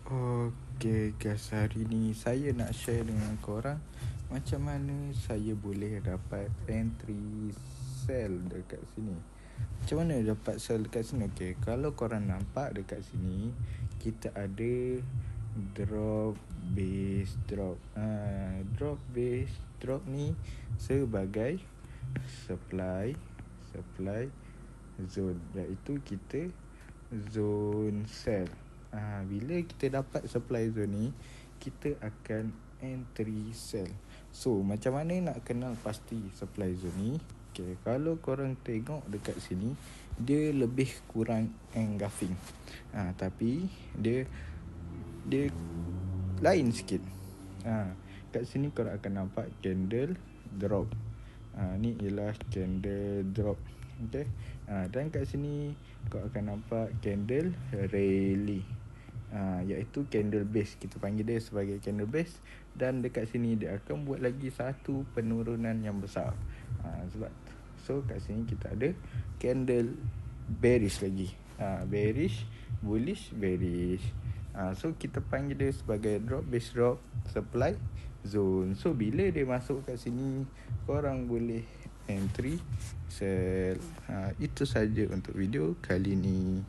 Okay guys, hari ni saya nak share dengan korang macam mana saya boleh dapat entry sell dekat sini. Macam mana dapat sell dekat sini? Okay, kalau korang nampak dekat sini, kita ada drop base drop. Drop base drop ni sebagai supply zone, iaitu kita zone sell. Bila kita dapat supply zone ni, kita akan entry sell. So macam mana nak kenal pasti supply zone ni? Okay, kalau korang tengok dekat sini, dia lebih kurang engulfing, tapi dia lain sikit. Kat sini korang akan nampak candle drop. Ni ialah candle drop. Okay. Dan kat sini kau akan nampak candle rally, iaitu candle base. Kita panggil dia sebagai candle base. Dan dekat sini dia akan buat lagi satu penurunan yang besar. So kat sini kita ada candle bearish lagi. Bearish, bullish, bearish. So kita panggil dia sebagai drop base drop supply zone. So bila dia masuk kat sini, korang boleh entry sell. Itu saja untuk video kali ni.